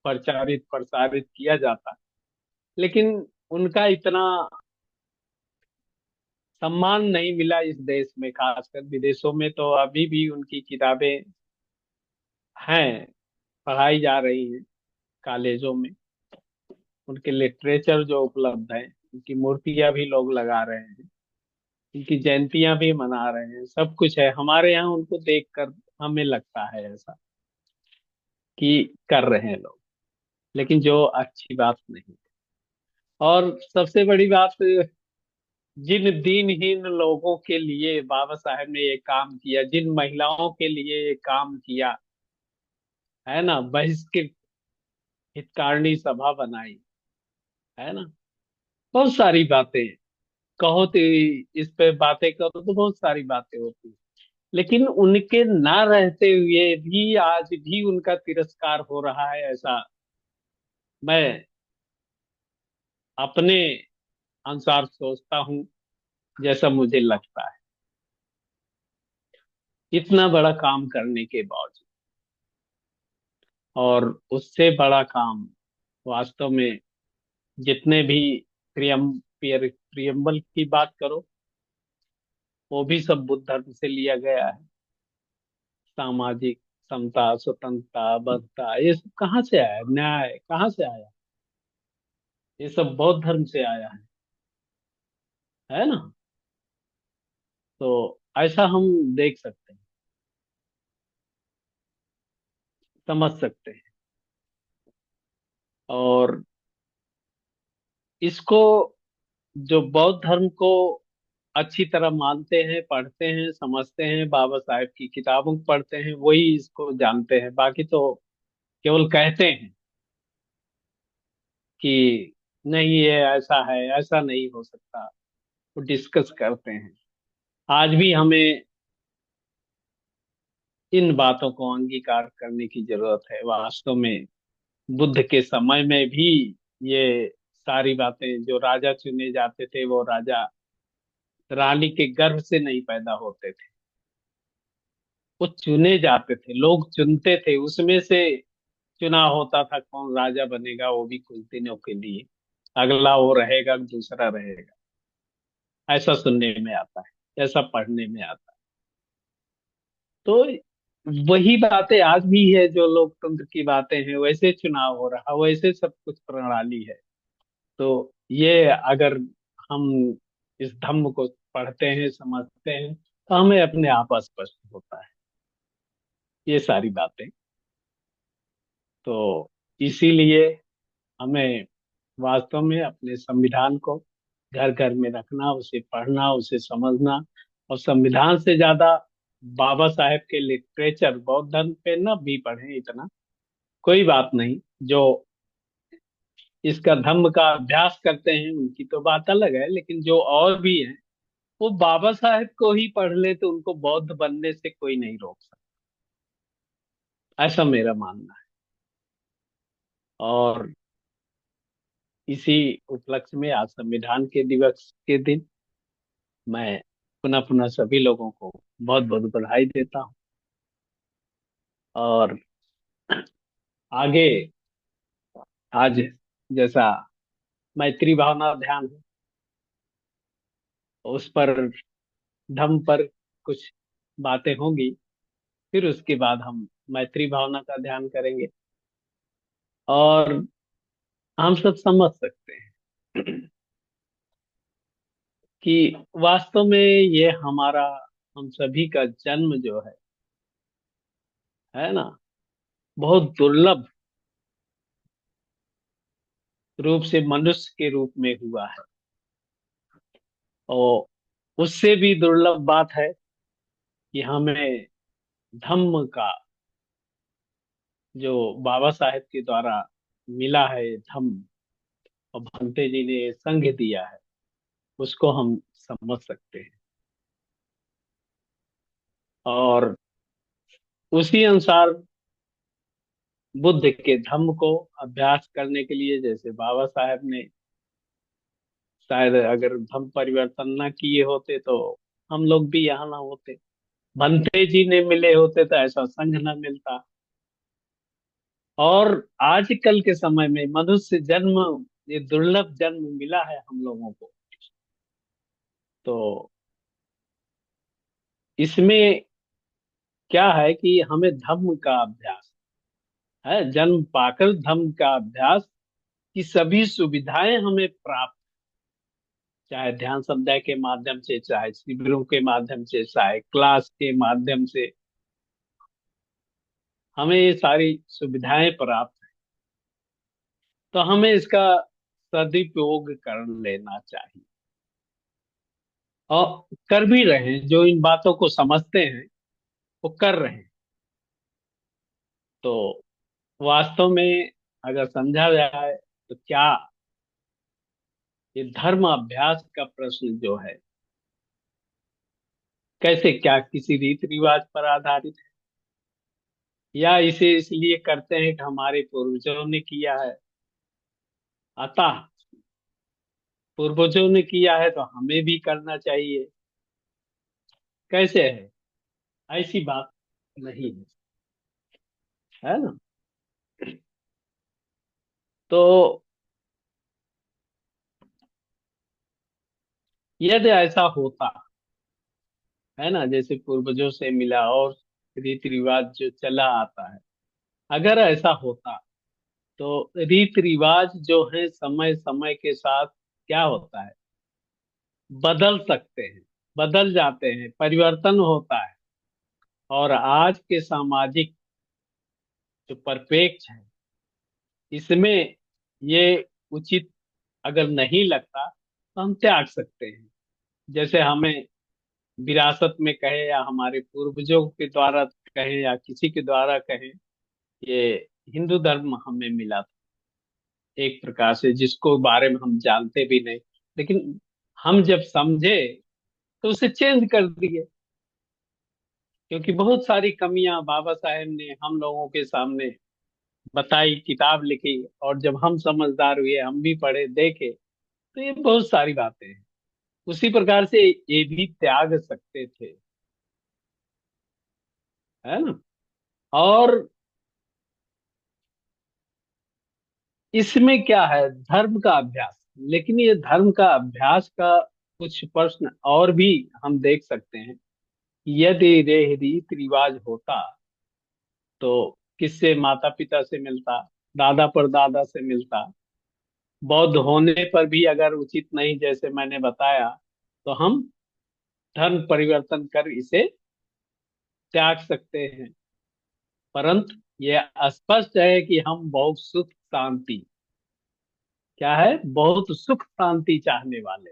प्रचारित प्रसारित किया जाता, लेकिन उनका इतना सम्मान नहीं मिला इस देश में। खासकर विदेशों में तो अभी भी उनकी किताबें हैं, पढ़ाई जा रही हैं कॉलेजों में। उनके लिटरेचर जो उपलब्ध है, उनकी मूर्तियां भी लोग लगा रहे हैं, उनकी जयंतियां भी मना रहे हैं, सब कुछ है हमारे यहाँ। उनको देखकर हमें लगता है ऐसा कि कर रहे हैं लोग, लेकिन जो अच्छी बात नहीं। और सबसे बड़ी बात, जिन दीनहीन लोगों के लिए बाबा साहेब ने ये काम किया, जिन महिलाओं के लिए ये काम किया, है ना, बहिष्कृत हितकारिणी सभा बनाई, है ना, बहुत सारी बातें कहो तो, इस पे बातें करो तो बहुत सारी बातें होती हैं। लेकिन उनके ना रहते हुए भी आज भी उनका तिरस्कार हो रहा है, ऐसा मैं अपने अनुसार सोचता हूँ, जैसा मुझे लगता है। इतना बड़ा काम करने के बावजूद, और उससे बड़ा काम वास्तव में, जितने भी प्रियम्बल की बात करो, वो भी सब बुद्ध धर्म से लिया गया है। सामाजिक समता, स्वतंत्रता, बद्धता, ये सब कहाँ से आया? न्याय कहाँ से आया? ये सब बौद्ध धर्म से आया है ना। तो ऐसा हम देख सकते हैं, समझ सकते हैं। और इसको, जो बौद्ध धर्म को अच्छी तरह मानते हैं, पढ़ते हैं, समझते हैं, बाबा साहेब की किताबों को पढ़ते हैं, वही इसको जानते हैं। बाकी तो केवल कहते हैं कि नहीं ये ऐसा है, ऐसा नहीं हो सकता। वो डिस्कस करते हैं। आज भी हमें इन बातों को अंगीकार करने की जरूरत है। वास्तव में बुद्ध के समय में भी ये सारी बातें, जो राजा चुने जाते थे, वो राजा रानी के गर्भ से नहीं पैदा होते थे। वो चुने जाते थे, लोग चुनते थे, उसमें से चुनाव होता था कौन राजा बनेगा, वो भी कुछ दिनों के लिए, अगला वो रहेगा, दूसरा रहेगा। ऐसा सुनने में आता है, ऐसा पढ़ने में आता है। तो वही बातें आज भी है, जो लोकतंत्र की बातें हैं, वैसे चुनाव हो रहा, वैसे सब कुछ प्रणाली है। तो ये अगर हम इस धम्म को पढ़ते हैं, समझते हैं, तो हमें अपने आप स्पष्ट होता है ये सारी बातें। तो इसीलिए हमें वास्तव में अपने संविधान को घर घर में रखना, उसे पढ़ना, उसे समझना। और संविधान से ज्यादा बाबा साहेब के लिटरेचर, बौद्ध धर्म पे ना भी पढ़ें इतना, कोई बात नहीं। जो इसका धम्म का अभ्यास करते हैं उनकी तो बात अलग है, लेकिन जो और भी है, वो बाबा साहेब को ही पढ़ ले तो उनको बौद्ध बनने से कोई नहीं रोक सकता, ऐसा मेरा मानना है। और इसी उपलक्ष्य में, आज संविधान के दिवस के दिन, मैं पुनः पुनः सभी लोगों को बहुत बहुत बधाई देता हूँ। और आगे, आज जैसा मैत्री भावना ध्यान है, उस पर, धम्म पर कुछ बातें होंगी, फिर उसके बाद हम मैत्री भावना का ध्यान करेंगे। और हम सब समझ सकते हैं कि वास्तव में ये हमारा, हम सभी का जन्म जो है ना, बहुत दुर्लभ रूप से मनुष्य के रूप में हुआ है। और उससे भी दुर्लभ बात है कि हमें धम्म का, जो बाबा साहेब के द्वारा मिला है धम्म, और भंते जी ने संघ दिया है, उसको हम समझ सकते हैं। और उसी अनुसार बुद्ध के धम्म को अभ्यास करने के लिए, जैसे बाबा साहेब ने शायद अगर धम्म परिवर्तन न किए होते तो हम लोग भी यहाँ ना होते। भंते जी ने मिले होते तो ऐसा संघ न मिलता। और आजकल के समय में मनुष्य जन्म, ये दुर्लभ जन्म मिला है हम लोगों को। तो इसमें क्या है कि हमें धम्म का अभ्यास है, जन्म पाकर धम्म का अभ्यास की सभी सुविधाएं हमें प्राप्त, चाहे ध्यान संध्या के माध्यम से, चाहे शिविरों के माध्यम से, चाहे क्लास के माध्यम से, हमें ये सारी सुविधाएं प्राप्त हैं। तो हमें इसका सदुपयोग कर लेना चाहिए, और कर भी रहे हैं। जो इन बातों को समझते हैं वो कर रहे हैं। तो वास्तव में अगर समझा जाए तो क्या ये धर्म अभ्यास का प्रश्न जो है, कैसे, क्या किसी रीति रिवाज पर आधारित है, या इसे इसलिए करते हैं कि हमारे पूर्वजों ने किया है, अतः पूर्वजों ने किया है तो हमें भी करना चाहिए, कैसे है? ऐसी बात नहीं है, है ना? तो यदि ऐसा होता, है ना, जैसे पूर्वजों से मिला और रीति रिवाज जो चला आता है, अगर ऐसा होता तो रीति रिवाज जो है समय समय के साथ क्या होता है, बदल सकते हैं, बदल जाते हैं, परिवर्तन होता है। और आज के सामाजिक जो परिप्रेक्ष्य है, इसमें ये उचित अगर नहीं लगता तो हम त्याग सकते हैं। जैसे हमें विरासत में कहे, या हमारे पूर्वजों के द्वारा कहें, या किसी के द्वारा कहें, ये हिंदू धर्म हमें मिला था एक प्रकार से, जिसको बारे में हम जानते भी नहीं, लेकिन हम जब समझे तो उसे चेंज कर दिए, क्योंकि बहुत सारी कमियां बाबा साहेब ने हम लोगों के सामने बताई, किताब लिखी, और जब हम समझदार हुए, हम भी पढ़े देखे, तो ये बहुत सारी बातें हैं। उसी प्रकार से ये भी त्याग सकते थे, है ना? और इसमें क्या है, धर्म का अभ्यास। लेकिन ये धर्म का अभ्यास का कुछ प्रश्न और भी हम देख सकते हैं। यदि रे रीति रिवाज होता तो किससे, माता पिता से मिलता, दादा परदादा से मिलता। बौद्ध होने पर भी अगर उचित नहीं, जैसे मैंने बताया, तो हम धर्म परिवर्तन कर इसे त्याग सकते हैं। परंतु यह स्पष्ट है कि हम बहुत सुख शांति, क्या है, बहुत सुख शांति चाहने वाले,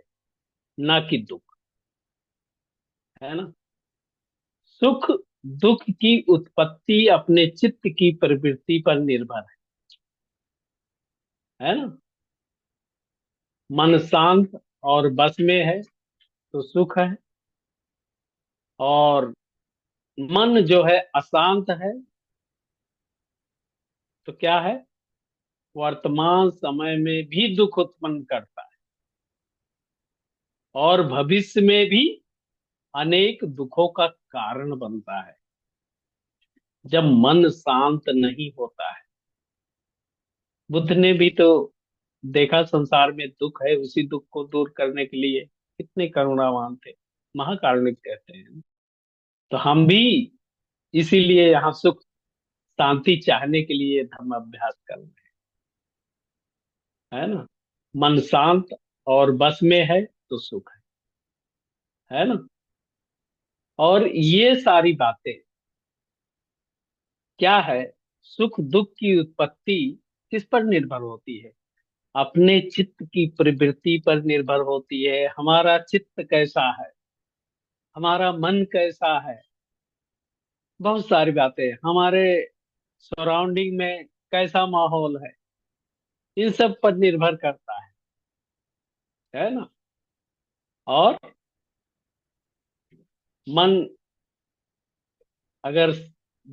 ना कि दुख, है ना? सुख दुख की उत्पत्ति अपने चित्त की प्रवृत्ति पर निर्भर है ना? मन शांत और बस में है तो सुख है, और मन जो है अशांत है तो क्या है, वर्तमान समय में भी दुख उत्पन्न करता है, और भविष्य में भी अनेक दुखों का कारण बनता है जब मन शांत नहीं होता है। बुद्ध ने भी तो देखा, संसार में दुख है, उसी दुख को दूर करने के लिए कितने करुणावान थे, महाकारुणिक कहते हैं। तो हम भी इसीलिए यहाँ सुख शांति चाहने के लिए धर्म अभ्यास कर रहे हैं, है ना? मन शांत और बस में है तो सुख है ना? और ये सारी बातें क्या है, सुख दुख की उत्पत्ति किस पर निर्भर होती है? अपने चित्त की प्रवृत्ति पर निर्भर होती है। हमारा चित्त कैसा है, हमारा मन कैसा है, बहुत सारी बातें, हमारे सराउंडिंग में कैसा माहौल है, इन सब पर निर्भर करता है ना? और मन अगर,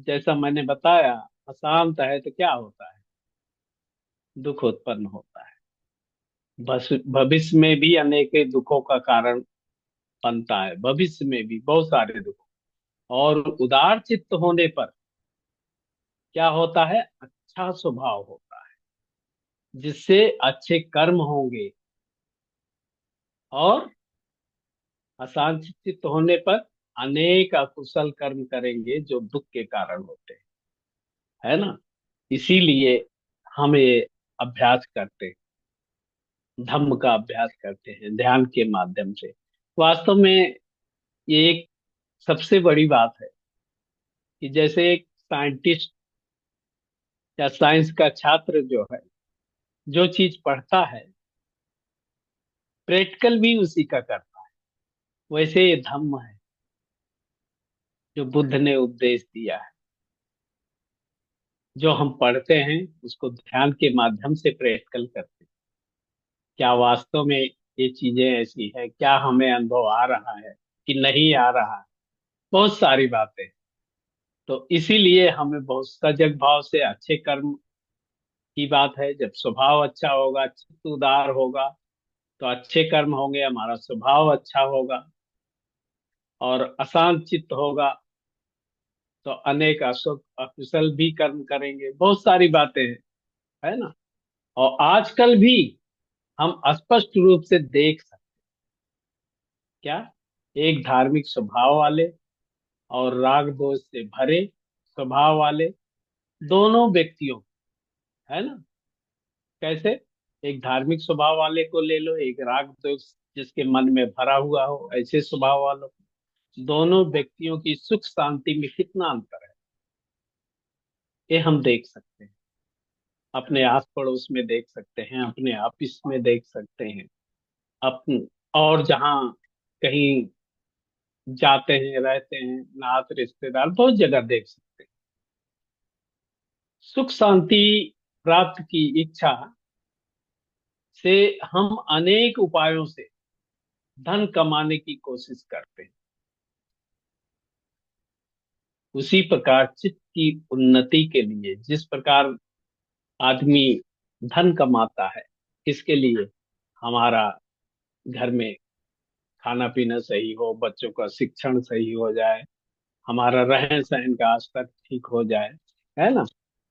जैसा मैंने बताया, अशांत है तो क्या होता है, दुख उत्पन्न होता है। बस भविष्य में भी अनेक दुखों का कारण बनता है, भविष्य में भी बहुत सारे दुख। और उदार चित्त होने पर क्या होता है, अच्छा स्वभाव होता है, जिससे अच्छे कर्म होंगे, और अशांत चित्त होने पर अनेक अकुशल कर्म करेंगे जो दुख के कारण होते हैं, है ना। इसीलिए हम ये अभ्यास करते हैं, धम्म का अभ्यास करते हैं ध्यान के माध्यम से। वास्तव में ये एक सबसे बड़ी बात है कि जैसे एक साइंटिस्ट या साइंस का छात्र जो है, जो चीज पढ़ता है, प्रैक्टिकल भी उसी का करता है, वैसे ये धम्म है जो बुद्ध ने उपदेश दिया है। जो हम पढ़ते हैं उसको ध्यान के माध्यम से प्रैक्टिकल करते हैं। क्या वास्तव में ये चीजें ऐसी है, क्या हमें अनुभव आ रहा है कि नहीं आ रहा है, बहुत सारी बातें। तो इसीलिए हमें बहुत सजग भाव से अच्छे कर्म की बात है। जब स्वभाव अच्छा होगा, चित्त उदार होगा, तो अच्छे कर्म होंगे, हमारा स्वभाव अच्छा होगा। और अशांत चित्त होगा तो अनेक अशुभ अकुशल भी कर्म करेंगे, बहुत सारी बातें हैं, है ना। और आजकल भी हम स्पष्ट रूप से देख सकते, क्या, एक धार्मिक स्वभाव वाले और राग दोष से भरे स्वभाव वाले दोनों व्यक्तियों, है ना। कैसे? एक धार्मिक स्वभाव वाले को ले लो, एक राग दोष जिसके मन में भरा हुआ हो, ऐसे स्वभाव वालों को, दोनों व्यक्तियों की सुख शांति में कितना अंतर है, ये हम देख सकते हैं। अपने आस पड़ोस में देख सकते हैं, अपने ऑफिस में देख सकते हैं, अपन और जहाँ कहीं जाते हैं, रहते हैं, नात रिश्तेदार, बहुत जगह देख सकते हैं। सुख शांति प्राप्त की इच्छा से हम अनेक उपायों से धन कमाने की कोशिश करते हैं। उसी प्रकार चित्त की उन्नति के लिए जिस प्रकार आदमी धन कमाता है, किसके लिए? हमारा घर में खाना पीना सही हो, बच्चों का शिक्षण सही हो जाए, हमारा रहन सहन का स्तर ठीक हो जाए, है ना।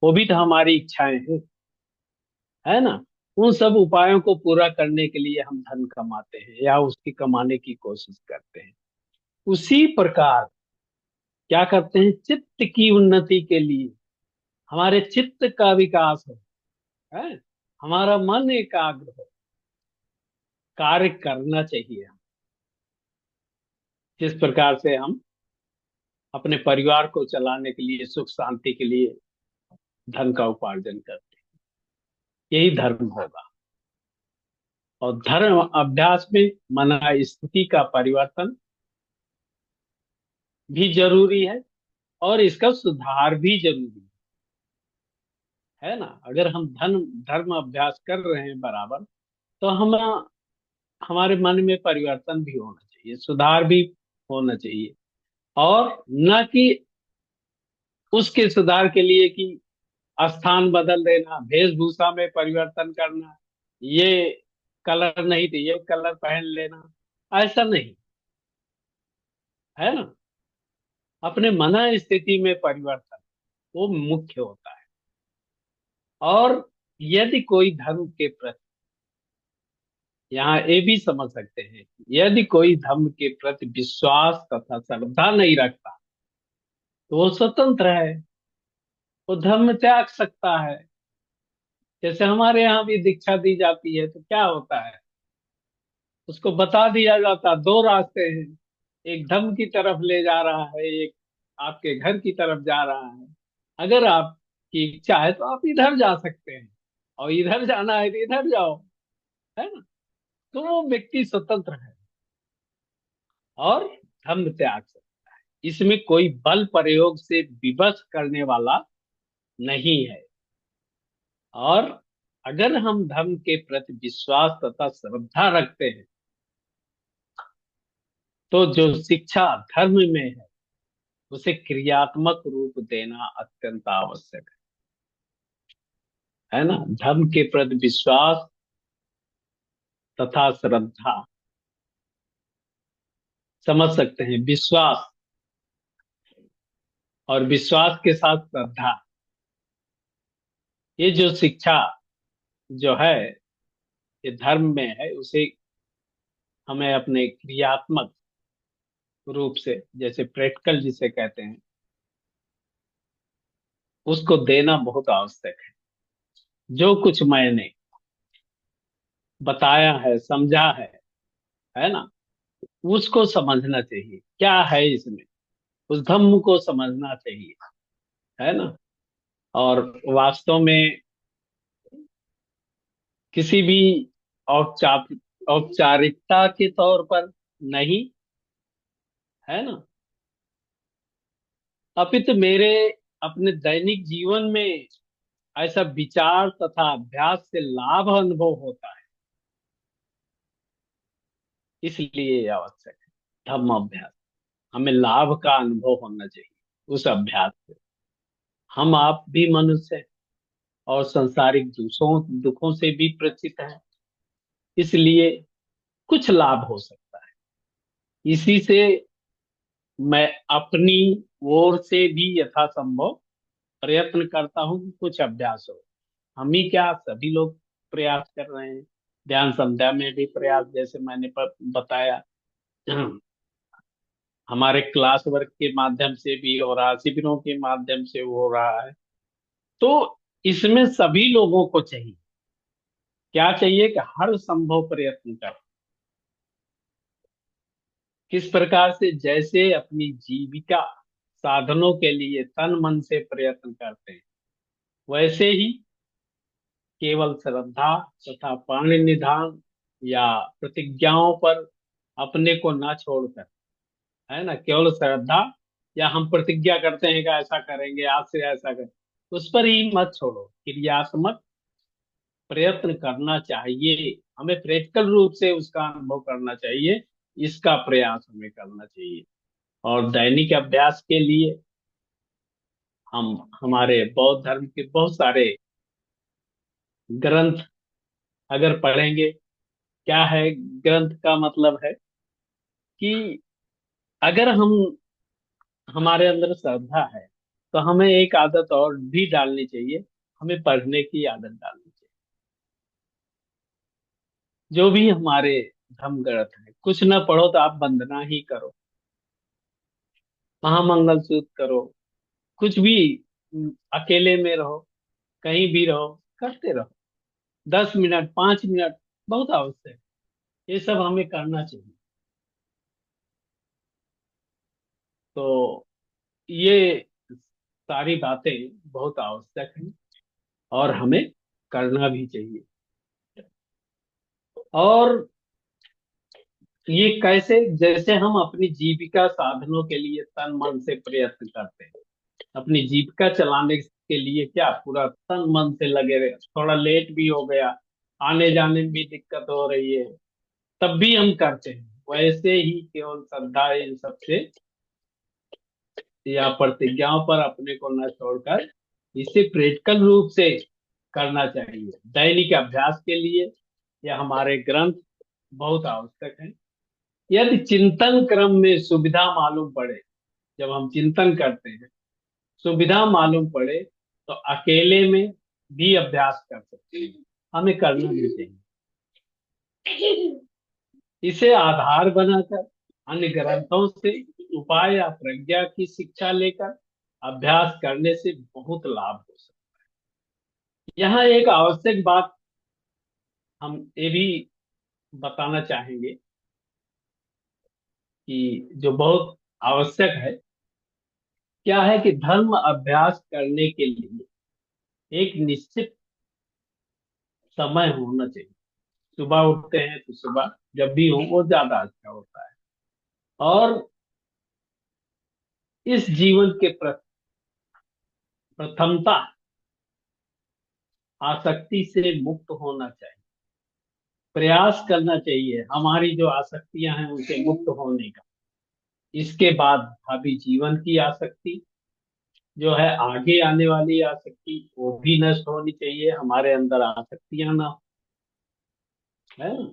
वो भी तो हमारी इच्छाएं हैं, है ना। उन सब उपायों को पूरा करने के लिए हम धन कमाते हैं या उसकी कमाने की कोशिश करते हैं। उसी प्रकार क्या करते हैं, चित्त की उन्नति के लिए, हमारे चित्त का विकास हो, है, हमारा मन एकाग्र हो, कार्य करना चाहिए। जिस प्रकार से हम अपने परिवार को चलाने के लिए, सुख शांति के लिए धन का उपार्जन करते हैं, यही धर्म होगा। और धर्म अभ्यास में मन स्थिति का परिवर्तन भी जरूरी है, और इसका सुधार भी जरूरी है ना। अगर हम धर्म अभ्यास कर रहे हैं बराबर, तो हम हमारे मन में परिवर्तन भी होना चाहिए, सुधार भी होना चाहिए। और न कि उसके सुधार के लिए कि स्थान बदल देना, वेशभूषा में परिवर्तन करना, ये कलर नहीं तो ये कलर पहन लेना, ऐसा नहीं, है ना। अपने मन स्थिति में परिवर्तन वो मुख्य होता है। और यदि कोई धर्म के प्रति, यहाँ ये भी समझ सकते हैं, यदि कोई धर्म के प्रति विश्वास तथा श्रद्धा नहीं रखता, तो वो स्वतंत्र है, वो धर्म त्याग सकता है। जैसे हमारे यहाँ भी दीक्षा दी जाती है तो क्या होता है, उसको बता दिया जाता दो रास्ते हैं, एक धर्म की तरफ ले जा रहा है, एक आपके घर की तरफ जा रहा है। अगर आपकी इच्छा है तो आप इधर जा सकते हैं, और इधर जाना है तो इधर जाओ, है ना। तो वो व्यक्ति स्वतंत्र है और धर्म त्याग सकता है। इसमें कोई बल प्रयोग से विवश करने वाला नहीं है। और अगर हम धर्म के प्रति विश्वास तथा श्रद्धा रखते हैं, तो जो शिक्षा धर्म में है उसे क्रियात्मक रूप देना अत्यंत आवश्यक है ना। धर्म के प्रति विश्वास तथा श्रद्धा, समझ सकते हैं, विश्वास और विश्वास के साथ श्रद्धा, ये जो शिक्षा जो है, ये धर्म में है, उसे हमें अपने क्रियात्मक रूप से, जैसे प्रैक्टिकल जिसे कहते हैं, उसको देना बहुत आवश्यक है। जो कुछ मैंने बताया है, समझा है ना, उसको समझना चाहिए क्या है इसमें, उस धम्म को समझना चाहिए, है ना। और वास्तव में किसी भी औपचार औपचारिकता के तौर पर नहीं, है ना, अपितु मेरे अपने दैनिक जीवन में ऐसा विचार तथा अभ्यास से लाभ अनुभव होता है, इसलिए ये आवश्यक है। धम्म अभ्यास, हमें लाभ का अनुभव होना चाहिए उस अभ्यास से। हम आप भी मनुष्य हैं और सांसारिक दुखों दुखों से भी परिचित हैं, इसलिए कुछ लाभ हो सकता है। इसी से मैं अपनी ओर से भी यथासंभव प्रयत्न करता हूँ कि कुछ अभ्यास हो। हम ही क्या, सभी लोग प्रयास कर रहे हैं। ध्यान संध्या में भी प्रयास, जैसे मैंने बताया, हमारे क्लास वर्क के माध्यम से भी और शिविरों के माध्यम से हो रहा है। तो इसमें सभी लोगों को चाहिए, क्या चाहिए कि हर संभव प्रयत्न कर। किस प्रकार से, जैसे अपनी जीविका साधनों के लिए तन मन से प्रयत्न करते हैं, वैसे ही केवल श्रद्धा तथा पाणी निधान या प्रतिज्ञाओं पर अपने को न छोड़कर, है ना, केवल श्रद्धा या हम प्रतिज्ञा करते हैं कि ऐसा करेंगे, आज से ऐसा कर, उस पर ही मत छोड़ो। क्रियात्मक प्रयत्न करना चाहिए, हमें प्रैक्टिकल रूप से उसका अनुभव करना चाहिए, इसका प्रयास हमें करना चाहिए। और दैनिक अभ्यास के लिए हम हमारे बौद्ध धर्म के बहुत सारे ग्रंथ अगर पढ़ेंगे, क्या है ग्रंथ का मतलब है कि अगर हम, हमारे अंदर श्रद्धा है, तो हमें एक आदत और भी डालनी चाहिए, हमें पढ़ने की आदत डालनी चाहिए। जो भी हमारे धर्म ग्रंथ है, कुछ ना पढ़ो तो आप वंदना ही करो, महामंगल सूत्र करो, कुछ भी, अकेले में रहो, कहीं भी रहो, करते रहो। 10 मिनट, 5 मिनट बहुत आवश्यक है। ये सब हमें करना चाहिए। तो ये सारी बातें बहुत आवश्यक हैं और हमें करना भी चाहिए। और ये कैसे, जैसे हम अपनी जीविका साधनों के लिए तन मन से प्रयत्न करते हैं, अपनी जीविका चलाने के लिए क्या पूरा तन मन से लगे रहे, थोड़ा लेट भी हो गया, आने जाने में भी दिक्कत हो रही है, तब भी हम करते हैं, वैसे ही केवल श्रद्धा इन सबसे या प्रतिज्ञाओं पर अपने को न छोड़कर इसे प्रैक्टिकल रूप से करना चाहिए। दैनिक अभ्यास के लिए यह हमारे ग्रंथ बहुत आवश्यक है। यदि चिंतन क्रम में सुविधा मालूम पड़े, जब हम चिंतन करते हैं, सुविधा मालूम पड़े, तो अकेले में भी अभ्यास कर सकते हैं, हमें करना भी चाहिए। इसे आधार बनाकर अन्य ग्रंथों से उपाय या प्रज्ञा की शिक्षा लेकर अभ्यास करने से बहुत लाभ हो सकता है। यहाँ एक आवश्यक बात हम ये भी बताना चाहेंगे कि जो बहुत आवश्यक है, क्या है कि धर्म अभ्यास करने के लिए एक निश्चित समय होना चाहिए। सुबह उठते हैं तो सुबह जब भी हो वो ज्यादा अच्छा होता है। और इस जीवन के प्रथमता आसक्ति से मुक्त होना चाहिए, प्रयास करना चाहिए हमारी जो आसक्तियां हैं उनसे मुक्त होने का। इसके बाद भावी जीवन की आसक्ति जो है, आगे आने वाली आसक्ति, वो भी नष्ट होनी चाहिए, हमारे अंदर आसक्तियां ना हो, है ना?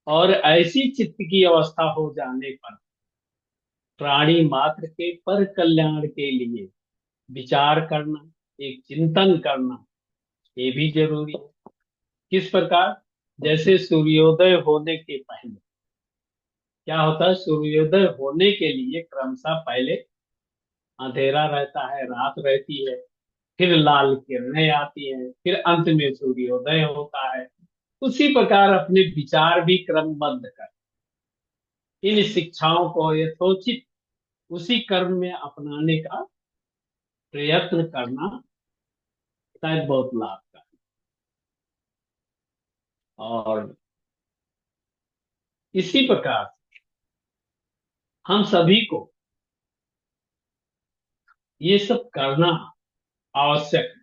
और ऐसी चित्त की अवस्था हो जाने पर प्राणी मात्र के पर कल्याण के लिए विचार करना, एक चिंतन करना ये भी जरूरी है। किस प्रकार? जैसे सूर्योदय होने के पहले क्या होता है, सूर्योदय होने के लिए क्रमशः पहले अंधेरा रहता है, रात रहती है, फिर लाल किरणें आती हैं, फिर अंत में सूर्योदय होता है। उसी प्रकार अपने विचार भी क्रमबद्ध कर इन शिक्षाओं को यथोचित उसी कर्म में अपनाने का प्रयत्न करना शायद बहुत लाभकारी। और इसी प्रकार हम सभी को ये सब करना आवश्यक है।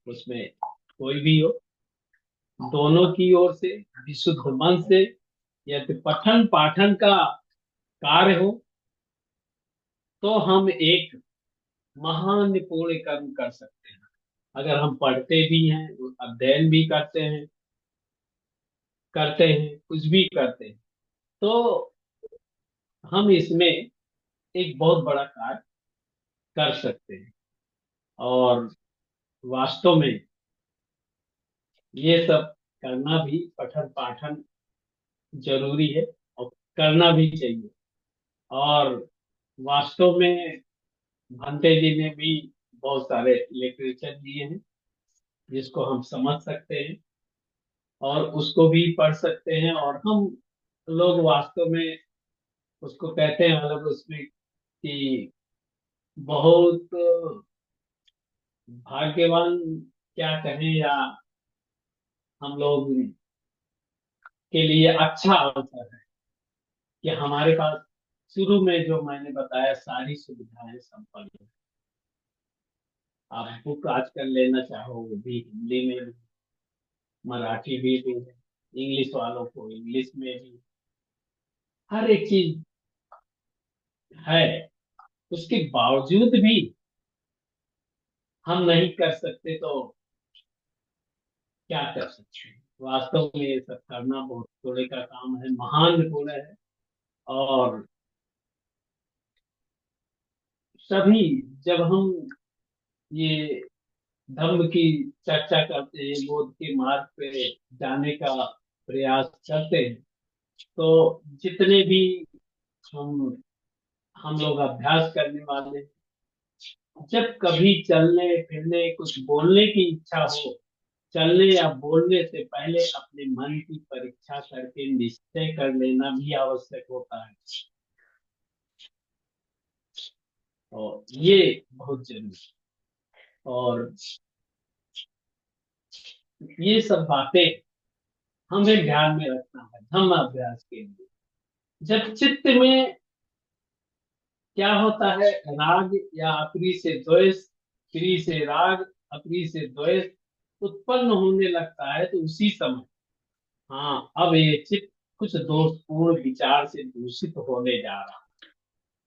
उसमें कोई भी हो, दोनों की ओर से विशुद्ध मन से, यदि पठन पाठन का कार्य हो तो हम एक महान पूर्ण कर्म कर सकते हैं। अगर हम पढ़ते भी हैं, अध्ययन भी करते हैं कुछ भी करते हैं, तो हम इसमें एक बहुत बड़ा कार्य कर सकते हैं। और वास्तव में ये सब करना भी, पठन पाठन जरूरी है और करना भी चाहिए। और वास्तव में भंते जी ने भी बहुत सारे लिटरेचर दिए हैं जिसको हम समझ सकते हैं और उसको भी पढ़ सकते हैं। और हम लोग वास्तव में उसको कहते हैं, मतलब उसमें कि बहुत भाग्यवान क्या कहें, या हम लोग के लिए अच्छा अवसर है कि हमारे पास शुरू में जो मैंने बताया सारी सुविधाएं संपन्न है। आप बुक आजकल लेना चाहो वो भी हिंदी में भी, मराठी भी है, इंग्लिश वालों को इंग्लिश में भी, हर एक चीज है। उसके बावजूद भी हम नहीं कर सकते तो क्या कर सकते हैं? वास्तव में ये सब करना बहुत थोड़े का काम है, महान गुण है। और सभी, जब हम ये धर्म की चर्चा करते हैं, बोध के मार्ग पे जाने का प्रयास करते हैं, तो जितने भी हम हम लोग अभ्यास करने वाले, जब कभी चलने फिरने कुछ बोलने की इच्छा हो, चलने या बोलने से पहले अपने मन की परीक्षा करके निश्चय कर लेना भी आवश्यक होता है। और ये बहुत जरूरी है। और ये सब बातें हमें ध्यान में रखना है धम्म अभ्यास के लिए। जब चित्त में क्या होता है, राग या अप्रिय से द्वेष, प्रिय से राग, अप्रिय से द्वेष उत्पन्न होने लगता है, तो उसी समय हाँ, अब ये चित्त कुछ दोषपूर्ण विचार से दूषित होने जा रहा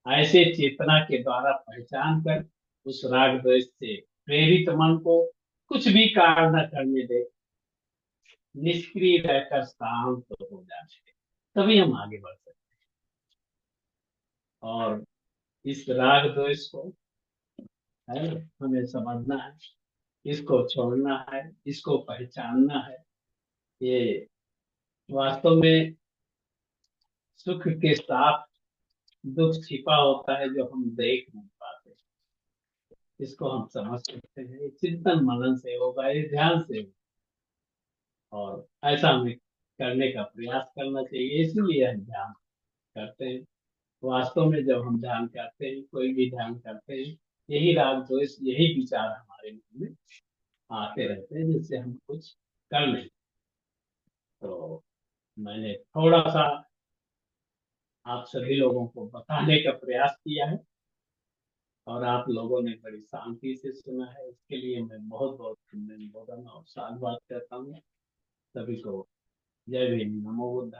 है। ऐसे चेतना के द्वारा पहचान कर उस राग द्वेष से प्रेरित मन को कुछ भी कार्य न करने दे, निष्क्रिय रहकर शांत हो जाने, तभी हम आगे बढ़ सकते हैं। और इस राग द्वेष को है हमें समझना है, इसको छोड़ना है, इसको पहचानना है। ये वास्तव में सुख के साथ दुख छिपा होता है जो हम देख नहीं पाते। इसको हम समझ सकते हैं, ये चिंतन मनन से होगा, ये ध्यान से होगा। और ऐसा हमें करने का प्रयास करना चाहिए, इसीलिए हम ध्यान करते हैं। वास्तव में जब हम ध्यान करते हैं, कोई भी ध्यान करते हैं, यही राग द्वेष, यही विचार हमारे मन में आते रहते हैं जिससे हम कुछ कर नहीं। तो मैंने थोड़ा सा आप सभी लोगों को बताने का प्रयास किया है और आप लोगों ने बड़ी शांति से सुना है, इसके लिए मैं बहुत बहुत धन्यवाद और साधुवाद करता हूँ। सभी को जय भीम, नमो बुद्धाय।